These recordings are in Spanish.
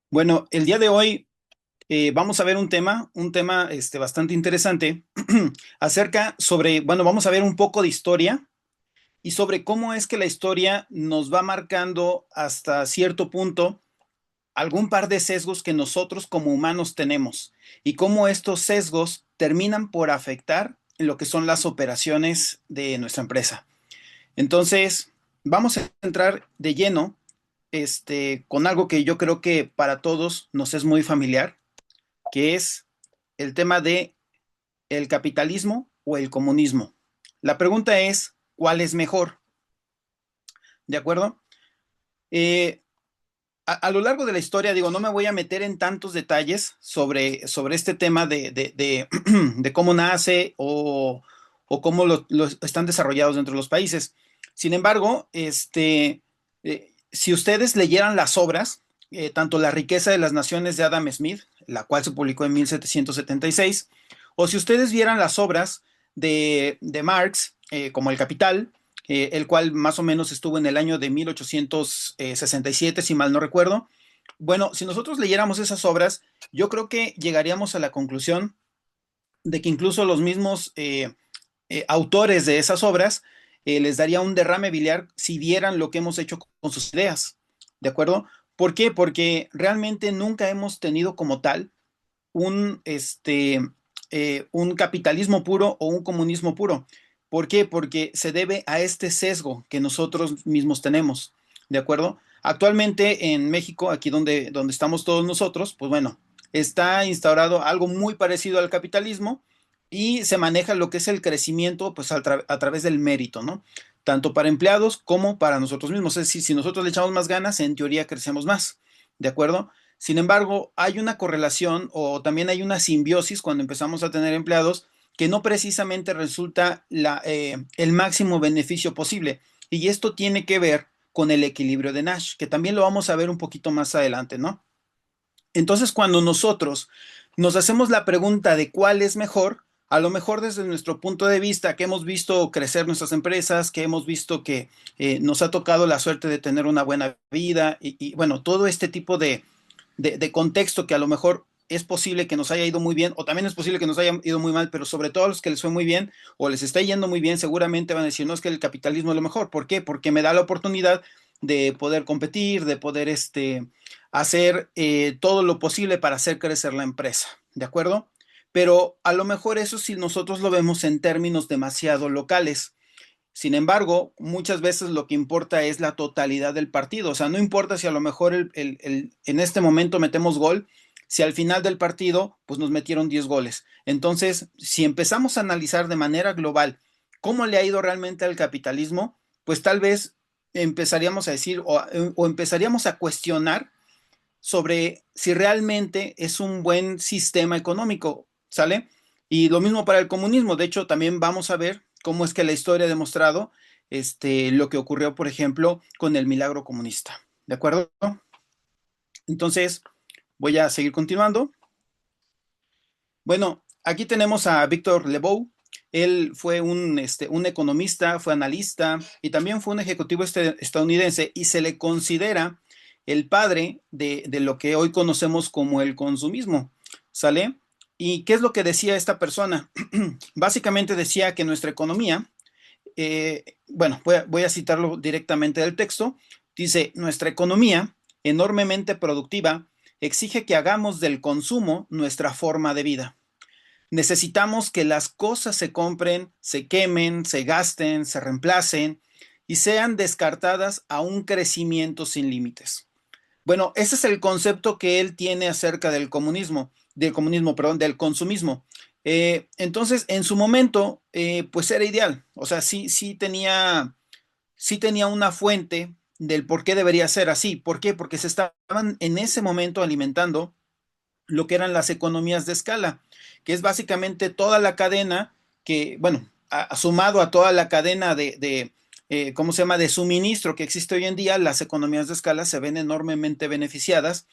Bueno, el día de hoy vamos a ver un tema bastante interesante bueno, vamos a ver un poco de historia y sobre cómo es que la historia nos va marcando hasta cierto punto algún par de sesgos que nosotros como humanos tenemos y cómo estos sesgos terminan por afectar lo que son las operaciones de nuestra empresa. Entonces, vamos a entrar de lleno con algo que yo creo que para todos nos es muy familiar, que es el tema de el capitalismo o el comunismo. La pregunta es, ¿cuál es mejor? ¿De acuerdo? Eh, a lo largo de la historia, digo, no me voy a meter en tantos detalles sobre este tema de cómo nace o cómo lo están desarrollados dentro de los países. Sin embargo, si ustedes leyeran las obras, tanto La riqueza de las naciones de Adam Smith, la cual se publicó en 1776, o si ustedes vieran las obras de Marx, como El Capital, el cual más o menos estuvo en el año de 1867, si mal no recuerdo. Bueno, si nosotros leyéramos esas obras, yo creo que llegaríamos a la conclusión de que incluso los mismos autores de esas obras les daría un derrame biliar si vieran lo que hemos hecho con sus ideas. ¿De acuerdo? ¿Por qué? Porque realmente nunca hemos tenido como tal un capitalismo puro o un comunismo puro. ¿Por qué? Porque se debe a este sesgo que nosotros mismos tenemos, ¿de acuerdo? Actualmente en México, aquí donde estamos todos nosotros, pues bueno, está instaurado algo muy parecido al capitalismo y se maneja lo que es el crecimiento pues a través del mérito, ¿no? Tanto para empleados como para nosotros mismos. Es decir, si nosotros le echamos más ganas, en teoría crecemos más, ¿de acuerdo? Sin embargo, hay una correlación o también hay una simbiosis cuando empezamos a tener empleados que no precisamente resulta el máximo beneficio posible. Y esto tiene que ver con el equilibrio de Nash, que también lo vamos a ver un poquito más adelante, ¿no? Entonces, cuando nosotros nos hacemos la pregunta de cuál es mejor, a lo mejor desde nuestro punto de vista, que hemos visto crecer nuestras empresas, que hemos visto que nos ha tocado la suerte de tener una buena vida bueno, todo este tipo de contexto que a lo mejor es posible que nos haya ido muy bien o también es posible que nos haya ido muy mal, pero sobre todo a los que les fue muy bien o les está yendo muy bien, seguramente van a decir, no, es que el capitalismo es lo mejor. ¿Por qué? Porque me da la oportunidad de poder competir, de poder hacer todo lo posible para hacer crecer la empresa, ¿de acuerdo? Pero a lo mejor eso si nosotros lo vemos en términos demasiado locales. Sin embargo, muchas veces lo que importa es la totalidad del partido. O sea, no importa si a lo mejor en este momento metemos gol, si al final del partido pues nos metieron 10 goles. Entonces, si empezamos a analizar de manera global cómo le ha ido realmente al capitalismo, pues tal vez empezaríamos a decir o empezaríamos a cuestionar sobre si realmente es un buen sistema económico, ¿sale? Y lo mismo para el comunismo. De hecho, también vamos a ver cómo es que la historia ha demostrado lo que ocurrió, por ejemplo, con el milagro comunista. ¿De acuerdo? Entonces, voy a seguir continuando. Bueno, aquí tenemos a Víctor Lebow. Él fue un economista, fue analista y también fue un ejecutivo estadounidense y se le considera el padre de lo que hoy conocemos como el consumismo, ¿sale? ¿Y qué es lo que decía esta persona? Básicamente decía que nuestra economía, bueno, voy a citarlo directamente del texto, dice, nuestra economía, enormemente productiva, exige que hagamos del consumo nuestra forma de vida. Necesitamos que las cosas se compren, se quemen, se gasten, se reemplacen y sean descartadas a un crecimiento sin límites. Bueno, ese es el concepto que él tiene acerca del comunismo, perdón, del consumismo. Entonces, en su momento, pues era ideal. O sea, sí tenía una fuente del por qué debería ser así. ¿Por qué? Porque se estaban en ese momento alimentando lo que eran las economías de escala, que es básicamente toda la cadena que, bueno, sumado a toda la cadena ¿cómo se llama?, de suministro que existe hoy en día, las economías de escala se ven enormemente beneficiadas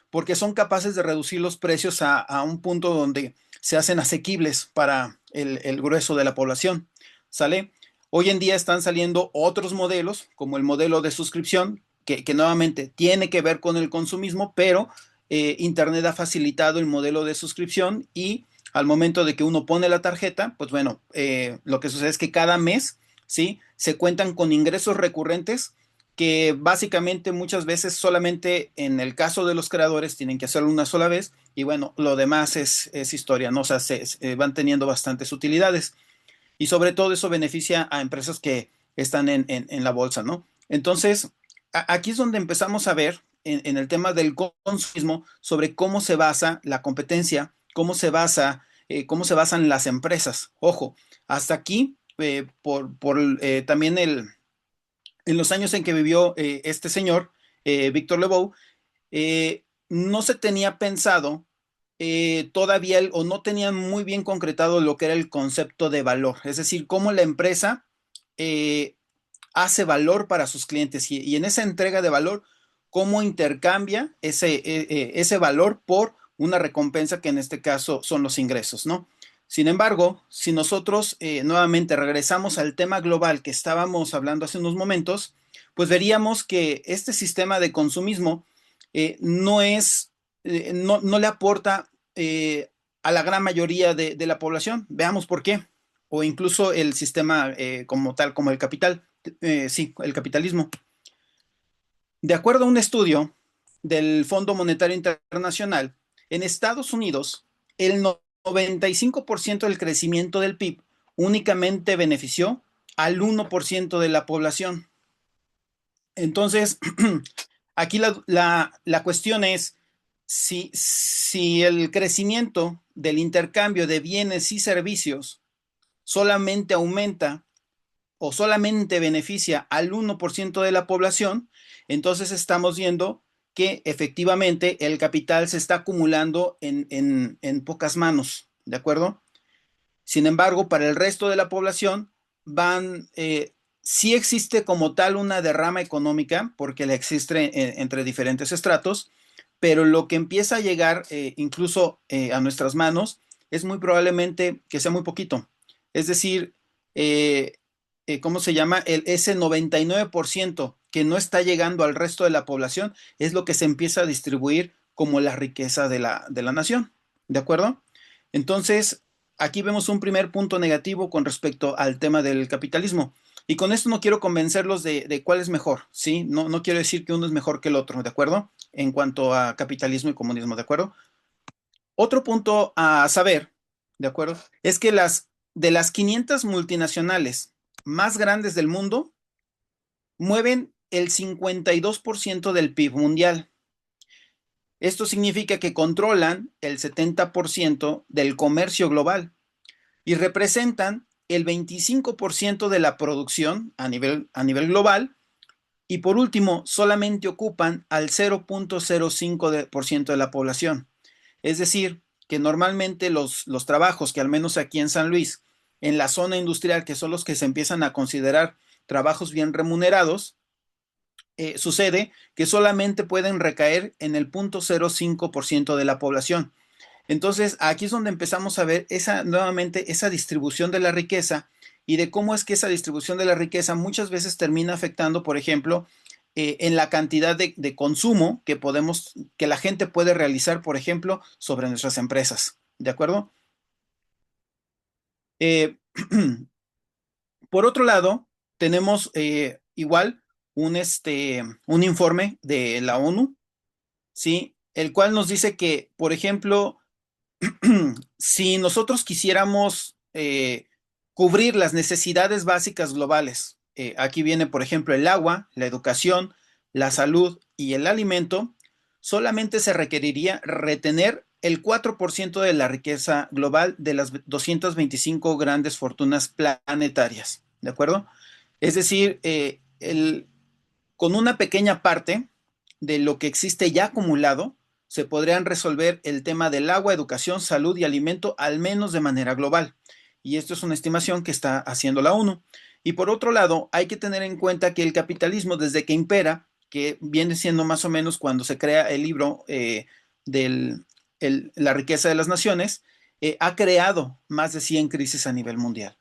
porque son capaces de reducir los precios a un punto donde se hacen asequibles para el grueso de la población, ¿sale? Hoy en día están saliendo otros modelos, como el modelo de suscripción, que nuevamente tiene que ver con el consumismo, pero Internet ha facilitado el modelo de suscripción y al momento de que uno pone la tarjeta, pues bueno, lo que sucede es que cada mes, ¿sí? Se cuentan con ingresos recurrentes que básicamente muchas veces solamente en el caso de los creadores tienen que hacerlo una sola vez y bueno, lo demás es historia, ¿no? O sea, se van teniendo bastantes utilidades y sobre todo eso beneficia a empresas que están en la bolsa, ¿no? Entonces, aquí es donde empezamos a ver en el tema del consumismo sobre cómo se basa la competencia, cómo se basan las empresas. Ojo, hasta aquí, también en los años en que vivió este señor, Víctor Lebow, no se tenía pensado todavía o no tenían muy bien concretado lo que era el concepto de valor, es decir, cómo la empresa eh, hace valor para sus clientes y en esa entrega de valor, cómo intercambia ese valor por una recompensa que en este caso son los ingresos, ¿no? Sin embargo, si nosotros nuevamente regresamos al tema global que estábamos hablando hace unos momentos, pues veríamos que este sistema de consumismo no le aporta a la gran mayoría de la población. Veamos por qué. O incluso el sistema como tal, como el capital. Sí, el capitalismo. De acuerdo a un estudio del Fondo Monetario Internacional, en Estados Unidos, el 95% del crecimiento del PIB únicamente benefició al 1% de la población. Entonces, aquí la cuestión es si el crecimiento del intercambio de bienes y servicios solamente aumenta o solamente beneficia al 1% de la población, entonces estamos viendo que efectivamente el capital se está acumulando en pocas manos, ¿de acuerdo? Sin embargo, para el resto de la población sí existe como tal una derrama económica, porque la existe entre diferentes estratos, pero lo que empieza a llegar incluso a nuestras manos es muy probablemente que sea muy poquito. Es decir, eh, ¿cómo se llama? Ese 99% que no está llegando al resto de la población es lo que se empieza a distribuir como la riqueza de la nación. ¿De acuerdo? Entonces, aquí vemos un primer punto negativo con respecto al tema del capitalismo. Y con esto no quiero convencerlos de cuál es mejor, ¿sí? No quiero decir que uno es mejor que el otro, ¿de acuerdo? En cuanto a capitalismo y comunismo, ¿de acuerdo? Otro punto a saber, ¿de acuerdo? Es que de las 500 multinacionales más grandes del mundo, mueven el 52% del PIB mundial. Esto significa que controlan el 70% del comercio global y representan el 25% de la producción a nivel global y por último solamente ocupan al 0.05% de la población. Es decir, que normalmente los trabajos que al menos aquí en San Luis, en la zona industrial, que son los que se empiezan a considerar trabajos bien remunerados, sucede que solamente pueden recaer en el 0.05% de la población. Entonces, aquí es donde empezamos a ver nuevamente esa distribución de la riqueza y de cómo es que esa distribución de la riqueza muchas veces termina afectando, por ejemplo, en la cantidad de consumo que la gente puede realizar, por ejemplo, sobre nuestras empresas. ¿De acuerdo? Eh, por otro lado, tenemos igual un informe de la ONU, ¿sí? El cual nos dice que, por ejemplo, si nosotros quisiéramos cubrir las necesidades básicas globales, aquí viene, por ejemplo, el agua, la educación, la salud y el alimento, solamente se requeriría retener el 4% de la riqueza global de las 225 grandes fortunas planetarias, ¿de acuerdo? Es decir, con una pequeña parte de lo que existe ya acumulado, se podrían resolver el tema del agua, educación, salud y alimento, al menos de manera global. Y esto es una estimación que está haciendo la ONU. Y por otro lado, hay que tener en cuenta que el capitalismo, desde que impera, que viene siendo más o menos cuando se crea el libro de la riqueza de las naciones, ha creado más de 100 crisis a nivel mundial.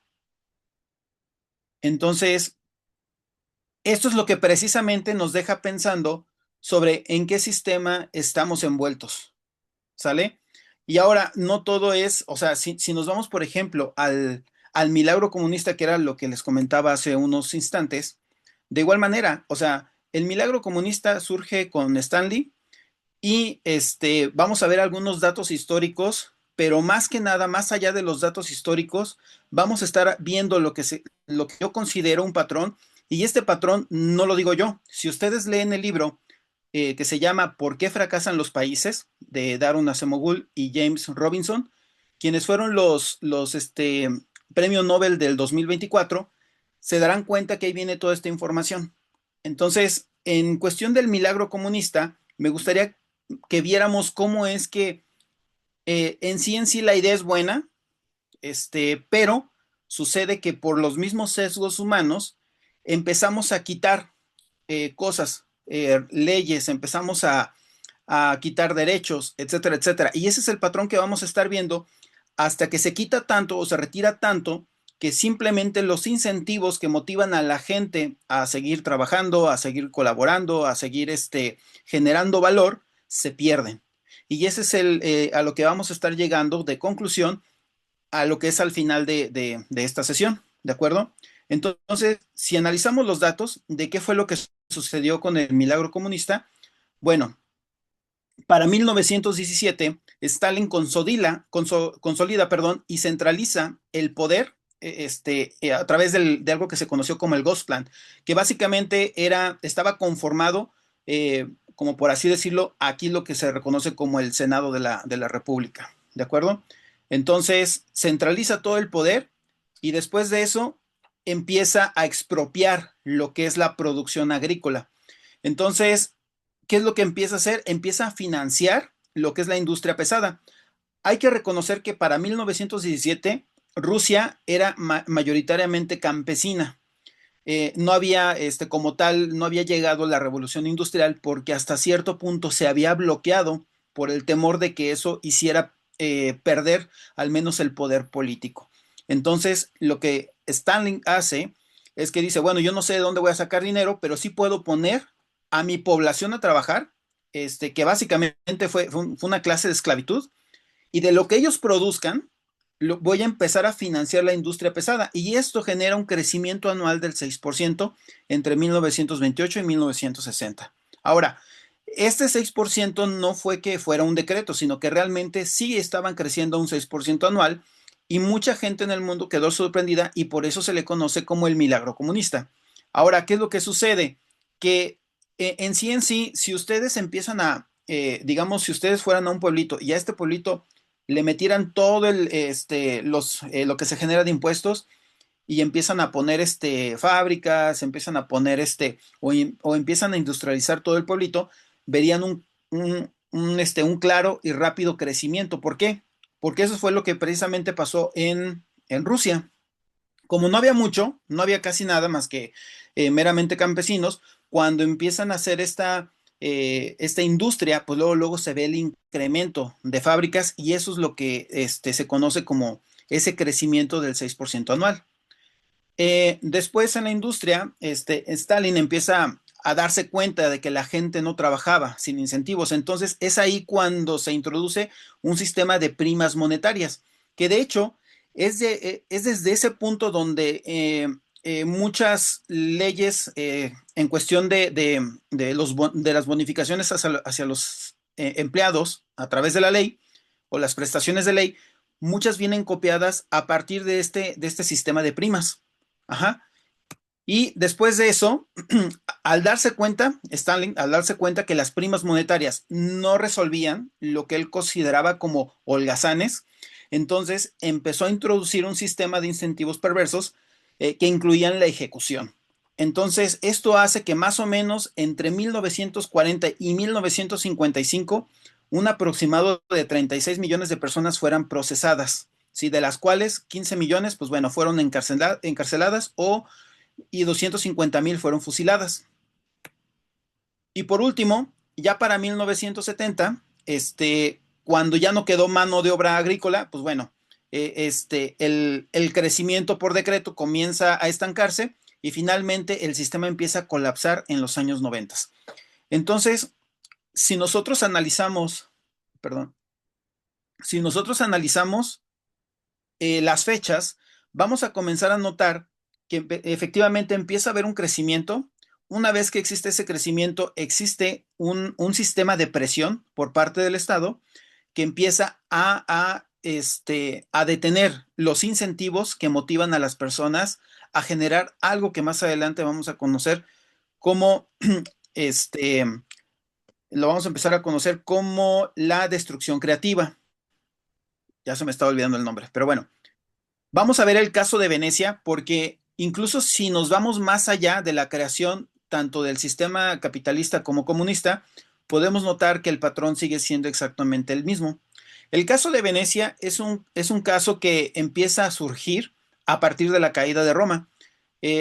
Entonces, esto es lo que precisamente nos deja pensando sobre en qué sistema estamos envueltos, ¿sale? Y ahora, no todo es, o sea, si nos vamos, por ejemplo, al milagro comunista, que era lo que les comentaba hace unos instantes, de igual manera, o sea, el milagro comunista surge con Stanley y vamos a ver algunos datos históricos, pero más que nada, más allá de los datos históricos, vamos a estar viendo lo que yo considero un patrón, y este patrón no lo digo yo. Si ustedes leen el libro que se llama ¿Por qué fracasan los países?, de Daron Acemoglu y James Robinson, quienes fueron los premio Nobel del 2024, se darán cuenta que ahí viene toda esta información. Entonces, en cuestión del milagro comunista, me gustaría que viéramos cómo es que en sí la idea es buena, pero sucede que por los mismos sesgos humanos empezamos a quitar cosas, leyes, empezamos a quitar derechos, etcétera, etcétera. Y ese es el patrón que vamos a estar viendo hasta que se quita tanto o se retira tanto que simplemente los incentivos que motivan a la gente a seguir trabajando, a seguir colaborando, a seguir generando valor, se pierden. Y ese es a lo que vamos a estar llegando de conclusión a lo que es al final de esta sesión, ¿de acuerdo? Entonces, si analizamos los datos de qué fue lo que sucedió con el milagro comunista, bueno, para 1917, Stalin consolida, perdón, y centraliza el poder a través de algo que se conoció como el Ghost Plan, que básicamente estaba conformado, como por así decirlo, aquí lo que se reconoce como el Senado de la República, ¿de acuerdo? Entonces, centraliza todo el poder y después de eso empieza a expropiar lo que es la producción agrícola. Entonces, ¿qué es lo que empieza a hacer? Empieza a financiar lo que es la industria pesada. Hay que reconocer que para 1917 Rusia era mayoritariamente campesina. No había, como tal, no había llegado la revolución industrial porque hasta cierto punto se había bloqueado por el temor de que eso hiciera perder al menos el poder político. Entonces, lo que Stalin hace es que dice, bueno, yo no sé de dónde voy a sacar dinero, pero sí puedo poner a mi población a trabajar, que básicamente fue una clase de esclavitud, y de lo que ellos produzcan, voy a empezar a financiar la industria pesada. Y esto genera un crecimiento anual del 6% entre 1928 y 1960. Ahora, este 6% no fue que fuera un decreto, sino que realmente sí estaban creciendo un 6% anual y mucha gente en el mundo quedó sorprendida y por eso se le conoce como el milagro comunista. Ahora, ¿qué es lo que sucede? Que en sí, si ustedes empiezan digamos, si ustedes fueran a un pueblito y a este pueblito le metieran todo lo que se genera de impuestos y empiezan a poner fábricas, empiezan a poner o empiezan a industrializar todo el pueblito, verían un claro y rápido crecimiento. ¿Por qué? Porque eso fue lo que precisamente pasó en Rusia. Como no había mucho, no había casi nada más que meramente campesinos, cuando empiezan a hacer esta industria, pues luego se ve el incremento de fábricas y eso es lo que se conoce como ese crecimiento del 6% anual. Después en la industria, Stalin empieza a darse cuenta de que la gente no trabajaba sin incentivos. Entonces es ahí cuando se introduce un sistema de primas monetarias, que de hecho es desde ese punto donde muchas leyes en cuestión de las bonificaciones hacia los empleados a través de la ley o las prestaciones de ley, muchas vienen copiadas a partir de este sistema de primas. Ajá. Y después de eso, Stalin, al darse cuenta que las primas monetarias no resolvían lo que él consideraba como holgazanes, entonces empezó a introducir un sistema de incentivos perversos que incluían la ejecución. Entonces, esto hace que más o menos entre 1940 y 1955, un aproximado de 36 millones de personas fueran procesadas, ¿sí? De las cuales 15 millones, pues bueno, fueron encarceladas y 250,000 fueron fusiladas. Y por último, ya para 1970, cuando ya no quedó mano de obra agrícola, pues bueno, el crecimiento por decreto comienza a estancarse y finalmente el sistema empieza a colapsar en los años 90. Entonces, si nosotros analizamos, perdón, si nosotros analizamos las fechas, vamos a comenzar a notar que efectivamente empieza a haber un crecimiento. Una vez que existe ese crecimiento, existe un sistema de presión por parte del Estado que empieza a detener los incentivos que motivan a las personas a generar algo que más adelante vamos a conocer como, este, lo vamos a empezar a conocer como la destrucción creativa. Ya se me está olvidando el nombre, pero bueno, vamos a ver el caso de Venecia porque incluso si nos vamos más allá de la creación tanto del sistema capitalista como comunista, podemos notar que el patrón sigue siendo exactamente el mismo. El caso de Venecia es un caso que empieza a surgir a partir de la caída de Roma.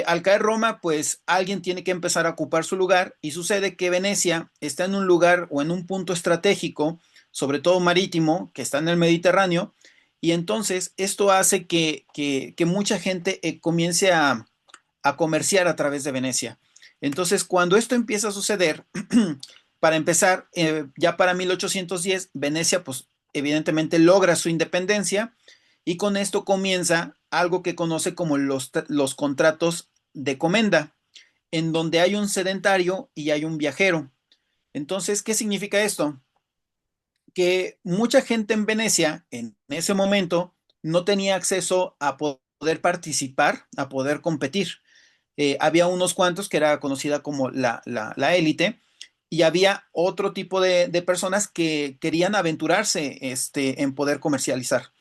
Al caer Roma, pues alguien tiene que empezar a ocupar su lugar y sucede que Venecia está en un lugar o en un punto estratégico, sobre todo marítimo, que está en el Mediterráneo, y entonces esto hace que mucha gente comience a comerciar a través de Venecia. Entonces, cuando esto empieza a suceder, para empezar, ya para 1810, Venecia, pues evidentemente logra su independencia y con esto comienza algo que conoce como los contratos de comenda, en donde hay un sedentario y hay un viajero. Entonces, ¿qué significa esto? Que mucha gente en Venecia en ese momento no tenía acceso a poder participar, a poder competir. Había unos cuantos que era conocida como la élite y había otro tipo de personas que querían aventurarse en poder comercializar.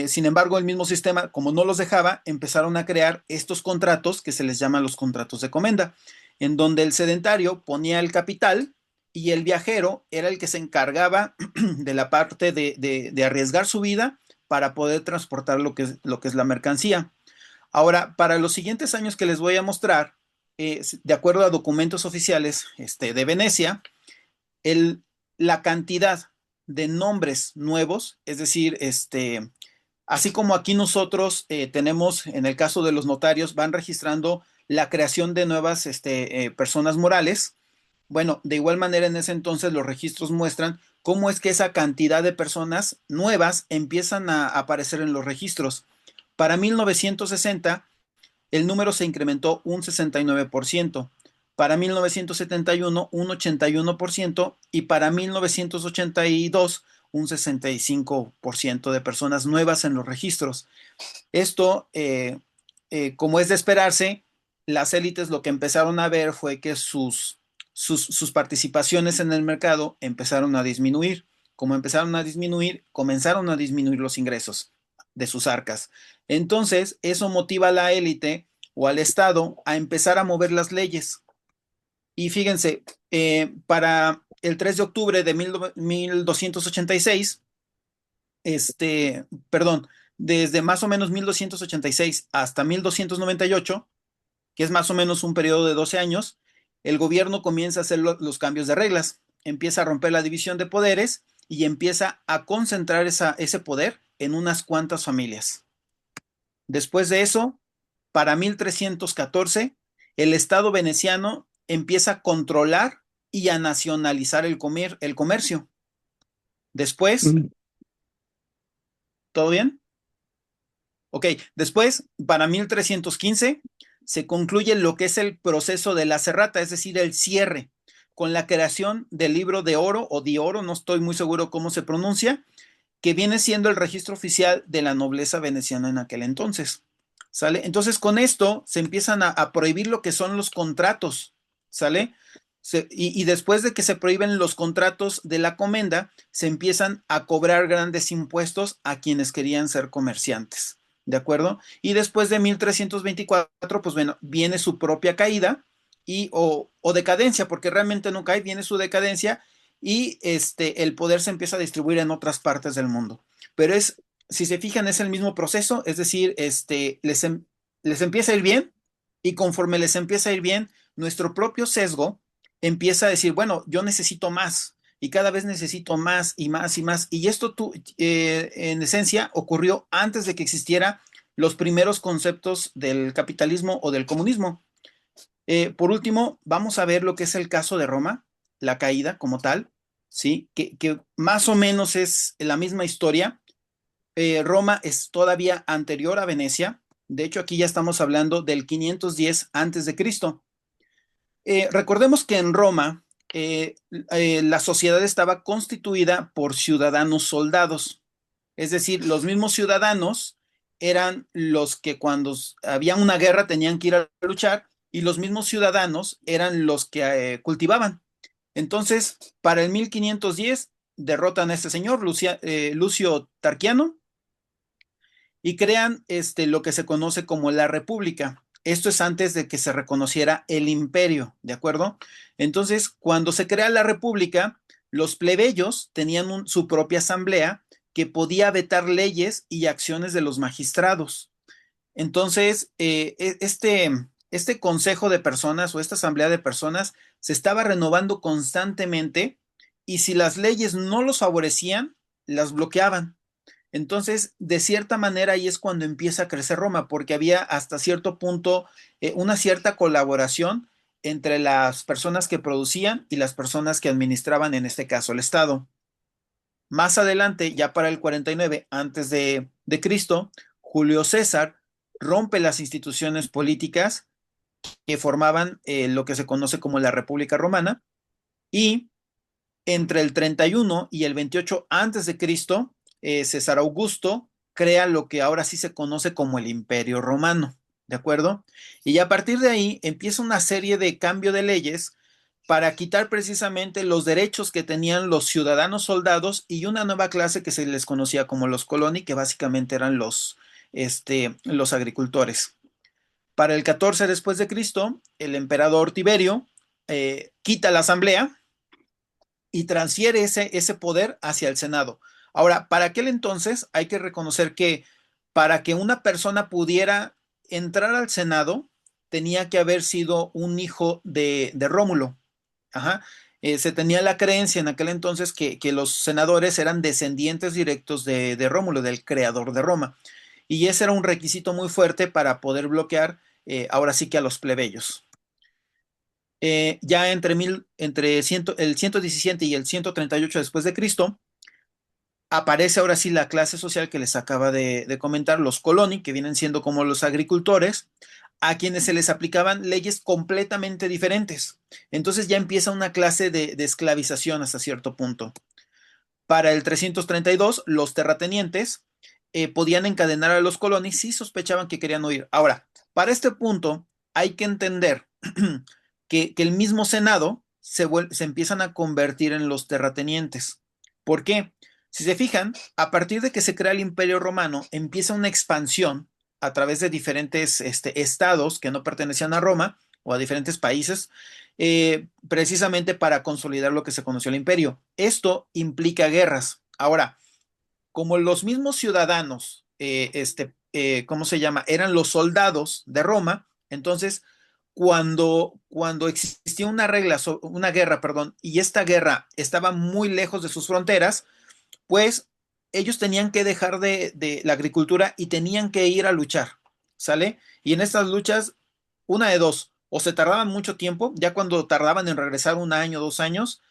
Sin embargo, el mismo sistema, como no los dejaba, empezaron a crear estos contratos que se les llaman los contratos de comenda, en donde el sedentario ponía el capital y el viajero era el que se encargaba de la parte de arriesgar su vida para poder transportar lo que es la mercancía. Ahora, para los siguientes años que les voy a mostrar, de acuerdo a documentos oficiales de Venecia, la cantidad de nombres nuevos, es decir, así como aquí nosotros tenemos, en el caso de los notarios, van registrando la creación de nuevas personas morales. Bueno, de igual manera en ese entonces los registros muestran cómo es que esa cantidad de personas nuevas empiezan a aparecer en los registros. Para 1960, el número se incrementó un 69%, para 1971 un 81% y para 1982 un 65% de personas nuevas en los registros. Esto, como es de esperarse, las élites lo que empezaron a ver fue que sus participaciones en el mercado empezaron a disminuir. Como empezaron a disminuir, comenzaron a disminuir los ingresos de sus arcas. Entonces, eso motiva a la élite o al Estado a empezar a mover las leyes. Y fíjense, para el 3 de octubre de 1286, perdón, desde más o menos 1286 hasta 1298, que es más o menos un periodo de 12 años, el gobierno comienza a hacer los cambios de reglas, empieza a romper la división de poderes y empieza a concentrar ese poder en unas cuantas familias. Después de eso, para 1314, el Estado veneciano empieza a controlar y a nacionalizar el comercio. Después, ¿todo bien? Ok, después, para 1315, se concluye lo que es el proceso de la cerrata, es decir, el cierre, con la creación del libro de oro o de oro, no estoy muy seguro cómo se pronuncia, que viene siendo el registro oficial de la nobleza veneciana en aquel entonces. ¿Sale? Entonces, con esto se empiezan a prohibir lo que son los contratos, ¿sale? Y después de que se prohíben los contratos de la comenda, se empiezan a cobrar grandes impuestos a quienes querían ser comerciantes, ¿de acuerdo? Y después de 1324, pues bueno, viene su propia caída o decadencia, porque realmente no cae, viene su decadencia y el poder se empieza a distribuir en otras partes del mundo. Pero si se fijan, es el mismo proceso, es decir, les empieza a ir bien y conforme les empieza a ir bien, nuestro propio sesgo empieza a decir, bueno, yo necesito más y cada vez necesito más y más y más. Y esto en esencia ocurrió antes de que existieran los primeros conceptos del capitalismo o del comunismo. Por último, vamos a ver lo que es el caso de Roma. la caída como tal, ¿sí? Que más o menos es la misma historia. Roma es todavía anterior a Venecia. De hecho, aquí ya estamos hablando del 510 antes de Cristo. Recordemos que en Roma la sociedad estaba constituida por ciudadanos soldados, es decir, los mismos ciudadanos eran los que cuando había una guerra tenían que ir a luchar y los mismos ciudadanos eran los que cultivaban. Entonces, para el 1510 derrotan a este señor, Lucio Tarquiano, y crean lo que se conoce como la República. Esto es antes de que se reconociera el imperio, ¿de acuerdo? Entonces, cuando se crea la República, los plebeyos tenían su propia asamblea que podía vetar leyes y acciones de los magistrados. Entonces, este consejo de personas o esta asamblea de personas se estaba renovando constantemente y si las leyes no los favorecían, las bloqueaban. Entonces, de cierta manera, ahí es cuando empieza a crecer Roma, porque había hasta cierto punto una cierta colaboración entre las personas que producían y las personas que administraban, en este caso, el Estado. Más adelante, ya para el 49 antes de Cristo, Julio César rompe las instituciones políticas que formaban lo que se conoce como la República Romana y entre el 31 y el 28 antes de Cristo, César Augusto crea lo que ahora sí se conoce como el Imperio Romano, ¿de acuerdo? Y a partir de ahí empieza una serie de cambio de leyes para quitar precisamente los derechos que tenían los ciudadanos soldados y una nueva clase que se les conocía como los coloni, que básicamente eran los agricultores. Para el 14 después de Cristo, el emperador Tiberio quita la asamblea y transfiere ese poder hacia el Senado. Ahora, para aquel entonces hay que reconocer que para que una persona pudiera entrar al Senado, tenía que haber sido un hijo de Rómulo. Ajá. Se tenía la creencia en aquel entonces que los senadores eran descendientes directos de Rómulo, del creador de Roma. Y ese era un requisito muy fuerte para poder bloquear ahora sí que a los plebeyos. Ya entre el 117 y el 138 después de Cristo, aparece ahora sí la clase social que les acaba de comentar, los coloni, que vienen siendo como los agricultores, a quienes se les aplicaban leyes completamente diferentes. Entonces ya empieza una clase de esclavización hasta cierto punto. Para el 332, los terratenientes podían encadenar a los colonis si sospechaban que querían huir. Ahora, para este punto hay que entender que el mismo Senado se empiezan a convertir en los terratenientes. ¿Por qué? Si se fijan, a partir de que se crea el Imperio Romano, empieza una expansión a través de diferentes estados que no pertenecían a Roma o a diferentes países, precisamente para consolidar lo que se conoció el imperio. Esto implica guerras. Ahora, como los mismos ciudadanos, ¿cómo se llama? Eran los soldados de Roma, entonces cuando existía una regla, una guerra, perdón, y esta guerra estaba muy lejos de sus fronteras, pues ellos tenían que dejar de la agricultura y tenían que ir a luchar, ¿sale? Y en estas luchas, una de dos, o se tardaban mucho tiempo, ya cuando tardaban en regresar un año, 2 años,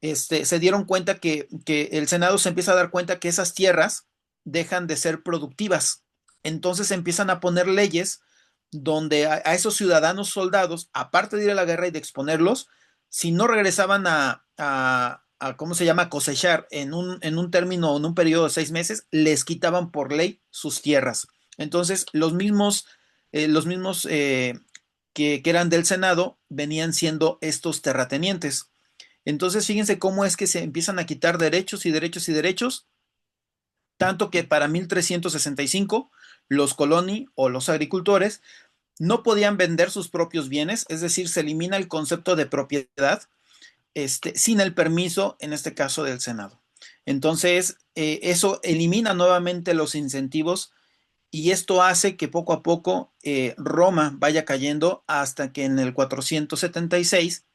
se dieron cuenta que el Senado se empieza a dar cuenta que esas tierras dejan de ser productivas. Entonces empiezan a poner leyes donde a esos ciudadanos soldados, aparte de ir a la guerra y de exponerlos, si no regresaban ¿cómo se llama?, cosechar en un término, en un periodo de 6 meses, les quitaban por ley sus tierras. Entonces, los mismos que eran del Senado venían siendo estos terratenientes. Entonces, fíjense cómo es que se empiezan a quitar derechos y derechos y derechos, tanto que para 1365 los coloni o los agricultores no podían vender sus propios bienes, es decir, se elimina el concepto de propiedad sin el permiso, en este caso, del Senado. Entonces, eso elimina nuevamente los incentivos y esto hace que poco a poco Roma vaya cayendo hasta que en el 476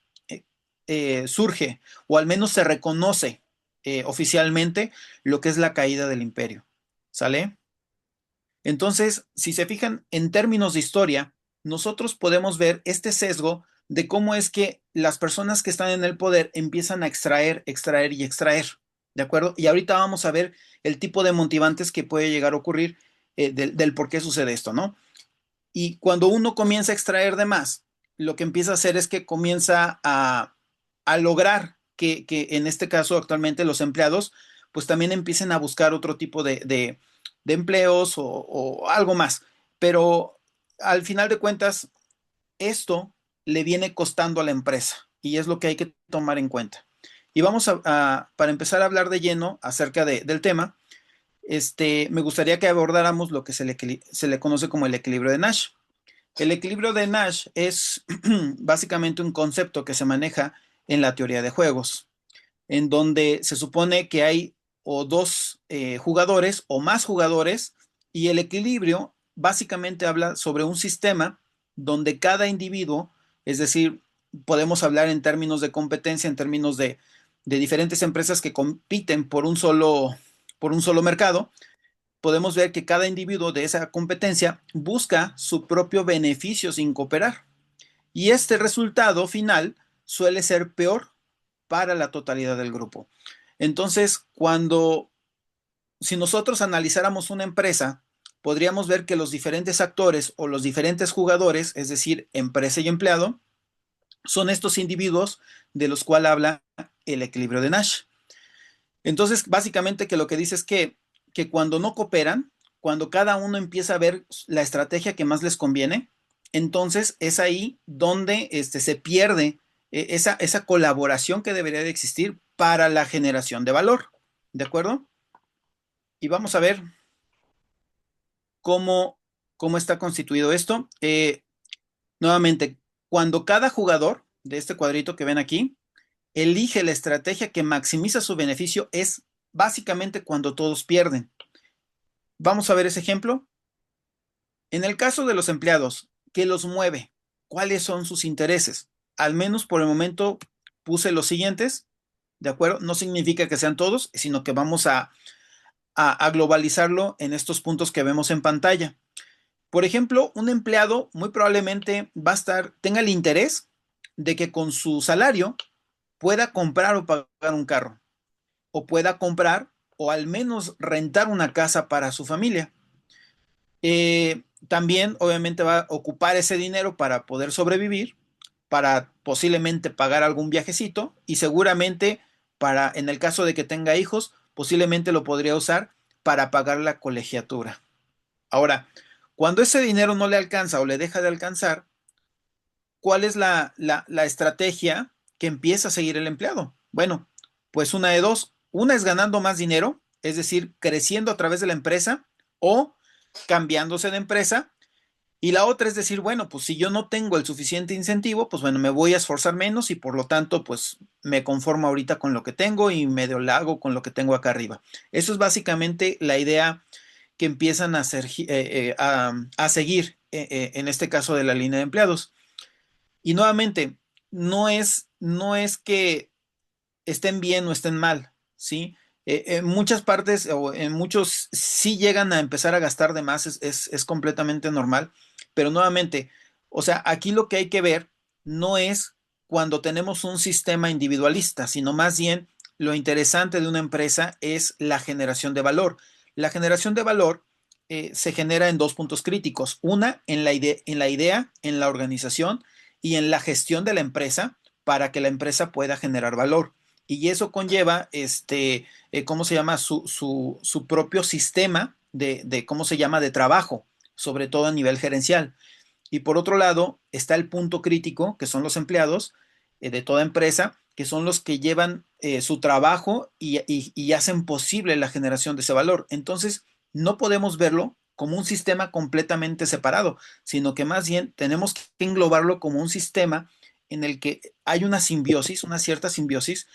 surge, o al menos se reconoce oficialmente lo que es la caída del imperio. ¿Sale? Entonces, si se fijan en términos de historia, nosotros podemos ver este sesgo de cómo es que las personas que están en el poder empiezan a extraer, extraer y extraer, ¿de acuerdo? Y ahorita vamos a ver el tipo de motivantes que puede llegar a ocurrir del por qué sucede esto, ¿no? Y cuando uno comienza a extraer de más, lo que empieza a hacer es que comienza a lograr que, en este caso actualmente los empleados pues también empiecen a buscar otro tipo de empleos o algo más. Pero al final de cuentas, esto le viene costando a la empresa y es lo que hay que tomar en cuenta. Y vamos para empezar a hablar de lleno acerca del tema, me gustaría que abordáramos lo que se le conoce como el equilibrio de Nash. El equilibrio de Nash es básicamente un concepto que se maneja en la teoría de juegos, en donde se supone que hay o dos jugadores o más jugadores y el equilibrio básicamente habla sobre un sistema donde cada individuo, es decir, podemos hablar en términos de competencia, en términos de diferentes empresas que compiten por un solo mercado, podemos ver que cada individuo de esa competencia busca su propio beneficio sin cooperar. Y este resultado final suele ser peor para la totalidad del grupo. Entonces, si nosotros analizáramos una empresa, podríamos ver que los diferentes actores o los diferentes jugadores, es decir, empresa y empleado, son estos individuos de los cuales habla el equilibrio de Nash. Entonces, básicamente que lo que dice es que cuando no cooperan, cuando cada uno empieza a ver la estrategia que más les conviene, entonces es ahí donde se pierde esa colaboración que debería de existir para la generación de valor. ¿De acuerdo? Y vamos a ver cómo, cómo está constituido esto. Nuevamente, cuando cada jugador de este cuadrito que ven aquí elige la estrategia que maximiza su beneficio, es básicamente cuando todos pierden. Vamos a ver ese ejemplo. En el caso de los empleados, ¿qué los mueve? ¿Cuáles son sus intereses? Al menos por el momento puse los siguientes, ¿de acuerdo? No significa que sean todos, sino que vamos a globalizarlo en estos puntos que vemos en pantalla. Por ejemplo, un empleado muy probablemente tenga el interés de que con su salario pueda comprar o pagar un carro, o pueda comprar o al menos rentar una casa para su familia. También obviamente va a ocupar ese dinero para poder sobrevivir, para posiblemente pagar algún viajecito y seguramente en el caso de que tenga hijos, posiblemente lo podría usar para pagar la colegiatura. Ahora, cuando ese dinero no le alcanza o le deja de alcanzar, ¿cuál es la estrategia que empieza a seguir el empleado? Bueno, pues una de dos. Una es ganando más dinero, es decir, creciendo a través de la empresa o cambiándose de empresa. Y la otra es decir, bueno, pues si yo no tengo el suficiente incentivo, pues bueno, me voy a esforzar menos y por lo tanto, pues me conformo ahorita con lo que tengo y medio la hago con lo que tengo acá arriba. Eso es básicamente la idea que empiezan a seguir en este caso de la línea de empleados. Y nuevamente, no es que estén bien o estén mal, ¿sí? En muchas partes o en muchos sí llegan a empezar a gastar de más, es completamente normal, pero nuevamente, o sea, aquí lo que hay que ver no es cuando tenemos un sistema individualista, sino más bien lo interesante de una empresa es la generación de valor. La generación de valor se genera en dos puntos críticos. Una, en la idea, en la organización y en la gestión de la empresa para que la empresa pueda generar valor. Y eso conlleva, ¿cómo se llama? Su propio sistema ¿cómo se llama? De trabajo, sobre todo a nivel gerencial. Y por otro lado, está el punto crítico, que son los empleados de toda empresa, que son los que llevan su trabajo y hacen posible la generación de ese valor. Entonces, no podemos verlo como un sistema completamente separado, sino que más bien tenemos que englobarlo como un sistema en el que hay una simbiosis, una cierta simbiosis,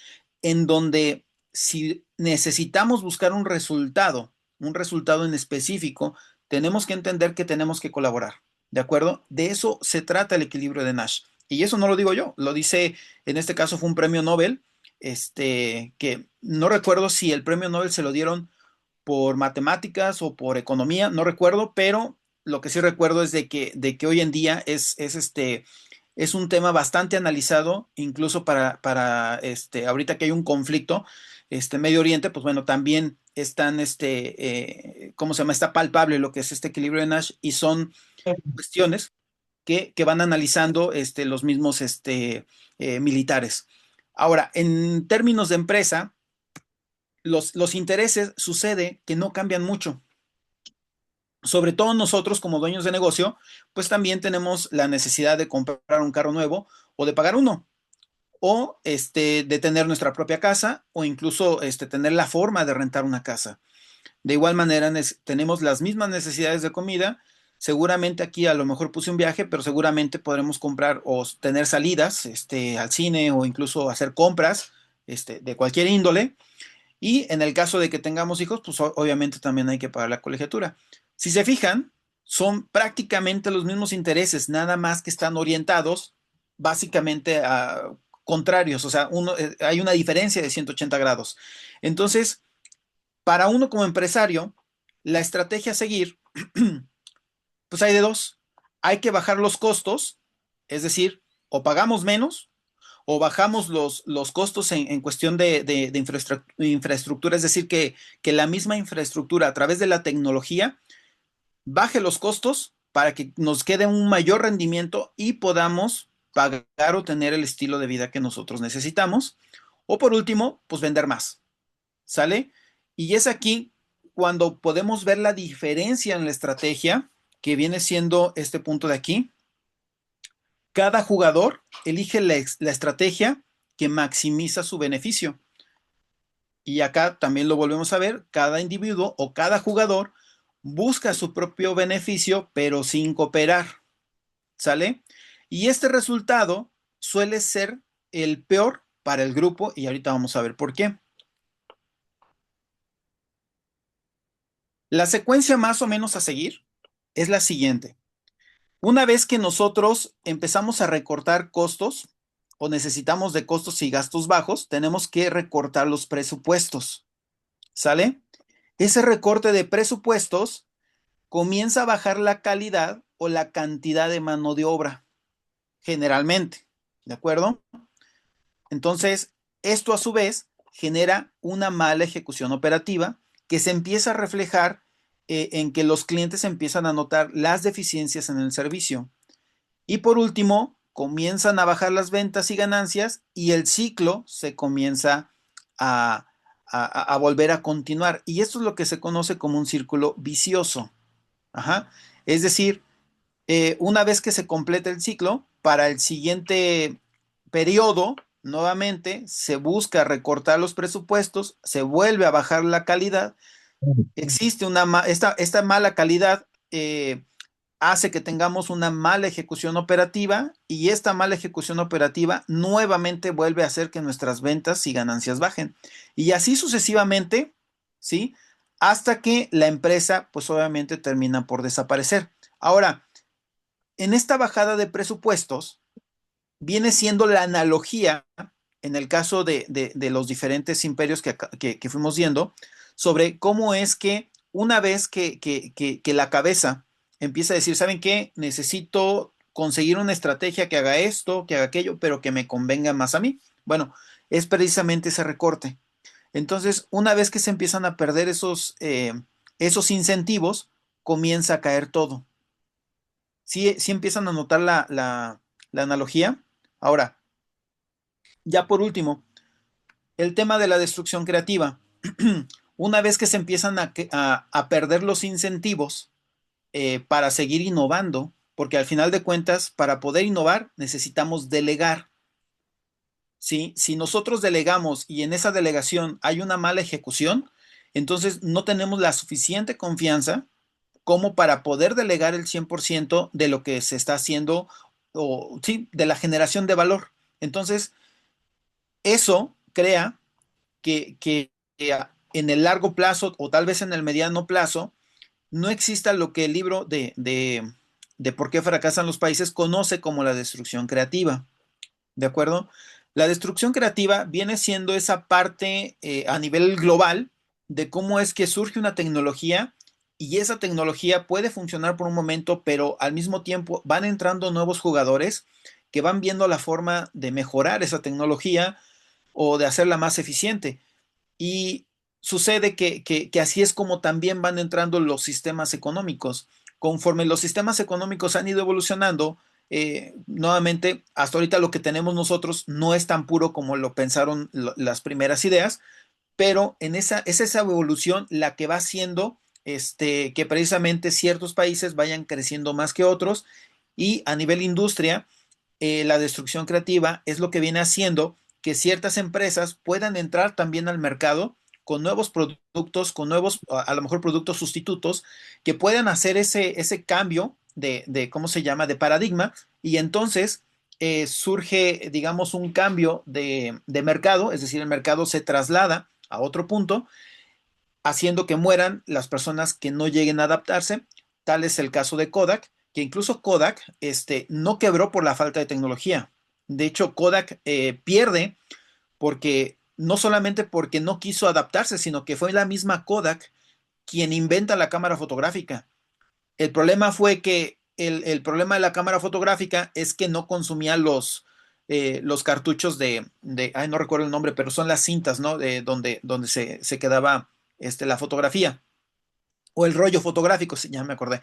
en donde si necesitamos buscar un resultado en específico, tenemos que entender que tenemos que colaborar. ¿De acuerdo? De eso se trata el equilibrio de Nash. Y eso no lo digo yo, lo dice, en este caso fue un premio Nobel, que no recuerdo si el premio Nobel se lo dieron por matemáticas o por economía, no recuerdo, pero lo que sí recuerdo es de que hoy en día es un tema bastante analizado, incluso ahorita que hay un conflicto, Medio Oriente, pues bueno, también están, ¿cómo se llama? Está palpable lo que es este equilibrio de Nash y son cuestiones que van analizando los mismos militares. Ahora, en términos de empresa, los intereses sucede que no cambian mucho. Sobre todo nosotros como dueños de negocio, pues también tenemos la necesidad de comprar un carro nuevo o de pagar uno, o de tener nuestra propia casa, o incluso tener la forma de rentar una casa. De igual manera, tenemos las mismas necesidades de comida. Seguramente aquí a lo mejor puse un viaje, pero seguramente podremos comprar o tener salidas al cine o incluso hacer compras de cualquier índole. Y en el caso de que tengamos hijos, pues obviamente también hay que pagar la colegiatura. Si se fijan, son prácticamente los mismos intereses, nada más que están orientados básicamente a contrarios, o sea, hay una diferencia de 180 grados. Entonces, para uno como empresario, la estrategia a seguir, pues hay de dos. Hay que bajar los costos, es decir, o pagamos menos o bajamos los costos en cuestión de infraestructura, es decir, que la misma infraestructura a través de la tecnología baje los costos para que nos quede un mayor rendimiento y podamos pagar o tener el estilo de vida que nosotros necesitamos. O por último, pues vender más. ¿Sale? Y es aquí cuando podemos ver la diferencia en la estrategia que viene siendo este punto de aquí. Cada jugador elige la estrategia que maximiza su beneficio. Y acá también lo volvemos a ver, cada individuo o cada jugador busca su propio beneficio, pero sin cooperar. ¿Sale? Y este resultado suele ser el peor para el grupo y ahorita vamos a ver por qué. La secuencia más o menos a seguir es la siguiente. Una vez que nosotros empezamos a recortar costos o necesitamos de costos y gastos bajos, tenemos que recortar los presupuestos. ¿Sale? Ese recorte de presupuestos comienza a bajar la calidad o la cantidad de mano de obra, generalmente. ¿De acuerdo? Entonces, esto a su vez genera una mala ejecución operativa que se empieza a reflejar en que los clientes empiezan a notar las deficiencias en el servicio. Y por último, comienzan a bajar las ventas y ganancias y el ciclo se comienza a, a volver a continuar. Y esto es lo que se conoce como un círculo vicioso. Ajá. Es decir, una vez que se completa el ciclo, para el siguiente periodo, nuevamente se busca recortar los presupuestos, se vuelve a bajar la calidad, existe esta mala calidad hace que tengamos una mala ejecución operativa y esta mala ejecución operativa nuevamente vuelve a hacer que nuestras ventas y ganancias bajen. Y así sucesivamente, ¿sí? Hasta que la empresa, pues obviamente termina por desaparecer. Ahora, en esta bajada de presupuestos, viene siendo la analogía, en el caso de los diferentes imperios que fuimos viendo, sobre cómo es que una vez que la cabeza empieza a decir, ¿saben qué? Necesito conseguir una estrategia que haga esto, que haga aquello, pero que me convenga más a mí. Bueno, es precisamente ese recorte. Entonces, una vez que se empiezan a perder esos incentivos, comienza a caer todo. Sí, sí empiezan a notar la analogía. Ahora, ya por último, el tema de la destrucción creativa. Una vez que se empiezan a perder los incentivos para seguir innovando, porque al final de cuentas, para poder innovar, necesitamos delegar. ¿Sí? Si nosotros delegamos y en esa delegación hay una mala ejecución, entonces no tenemos la suficiente confianza como para poder delegar el 100% de lo que se está haciendo o sí, de la generación de valor. Entonces, eso crea que en el largo plazo o tal vez en el mediano plazo no exista lo que el libro de por qué fracasan los países conoce como la destrucción creativa. ¿De acuerdo? La destrucción creativa viene siendo esa parte a nivel global de cómo es que surge una tecnología y esa tecnología puede funcionar por un momento, pero al mismo tiempo van entrando nuevos jugadores que van viendo la forma de mejorar esa tecnología o de hacerla más eficiente. Y sucede que así es como también van entrando los sistemas económicos. Conforme los sistemas económicos han ido evolucionando, nuevamente, hasta ahorita lo que tenemos nosotros no es tan puro como lo pensaron las primeras ideas, pero es esa evolución la que va haciendo que precisamente ciertos países vayan creciendo más que otros y a nivel industria, la destrucción creativa es lo que viene haciendo que ciertas empresas puedan entrar también al mercado con nuevos productos, con nuevos, a lo mejor productos sustitutos, que puedan hacer ese cambio ¿cómo se llama?, de paradigma, y entonces surge, digamos, un cambio de mercado, es decir, el mercado se traslada a otro punto, haciendo que mueran las personas que no lleguen a adaptarse. Tal es el caso de Kodak, que incluso Kodak no quebró por la falta de tecnología. De hecho, Kodak pierde porque no solamente porque no quiso adaptarse, sino que fue la misma Kodak quien inventa la cámara fotográfica. El problema fue que el problema de la cámara fotográfica es que no consumía los cartuchos ay, no recuerdo el nombre, pero son las cintas, ¿no? De donde se quedaba la fotografía, o el rollo fotográfico, sí, ya me acordé.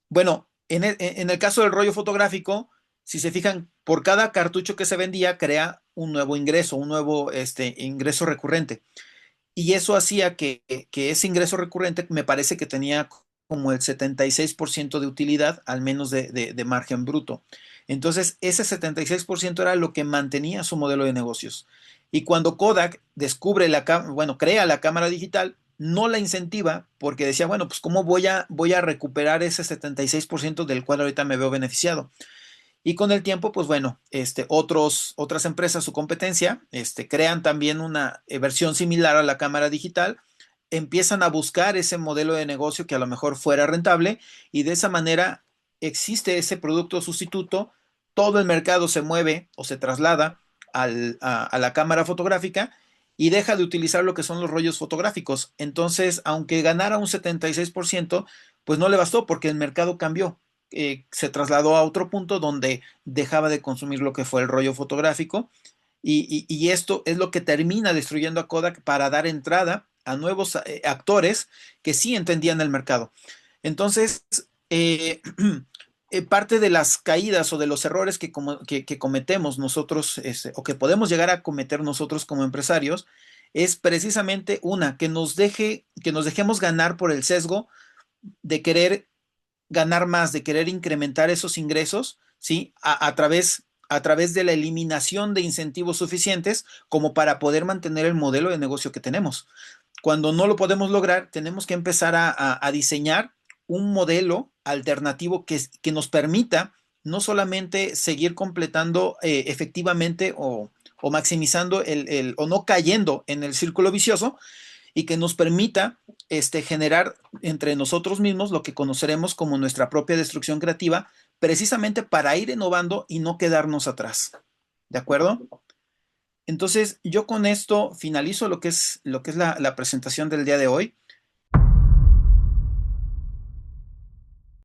Bueno, en el caso del rollo fotográfico, si se fijan, por cada cartucho que se vendía, crea un nuevo ingreso, un nuevo ingreso recurrente. Y eso hacía que ese ingreso recurrente me parece que tenía como el 76% de utilidad, al menos de margen bruto. Entonces, ese 76% era lo que mantenía su modelo de negocios. Y cuando Kodak descubre bueno, crea la cámara digital, no la incentiva porque decía, bueno, pues ¿cómo voy a recuperar ese 76% del cual ahorita me veo beneficiado? Y con el tiempo, pues bueno, otras empresas, su competencia, crean también una versión similar a la cámara digital, empiezan a buscar ese modelo de negocio que a lo mejor fuera rentable y de esa manera existe ese producto sustituto, todo el mercado se mueve o se traslada a la cámara fotográfica y deja de utilizar lo que son los rollos fotográficos. Entonces, aunque ganara un 76%, pues no le bastó porque el mercado cambió, se trasladó a otro punto donde dejaba de consumir lo que fue el rollo fotográfico y esto es lo que termina destruyendo a Kodak para dar entrada a nuevos actores que sí entendían el mercado. Entonces, parte de las caídas o de los errores que cometemos nosotros o que podemos llegar a cometer nosotros como empresarios es precisamente que nos dejemos ganar por el sesgo de querer ganar más, de querer incrementar esos ingresos, ¿sí? A través de la eliminación de incentivos suficientes como para poder mantener el modelo de negocio que tenemos. Cuando no lo podemos lograr, tenemos que empezar a diseñar un modelo alternativo que nos permita no solamente seguir completando efectivamente o maximizando o no cayendo en el círculo vicioso, y que nos permita generar entre nosotros mismos lo que conoceremos como nuestra propia destrucción creativa, precisamente para ir innovando y no quedarnos atrás. ¿De acuerdo? Entonces, yo con esto finalizo lo que es la presentación del día de hoy.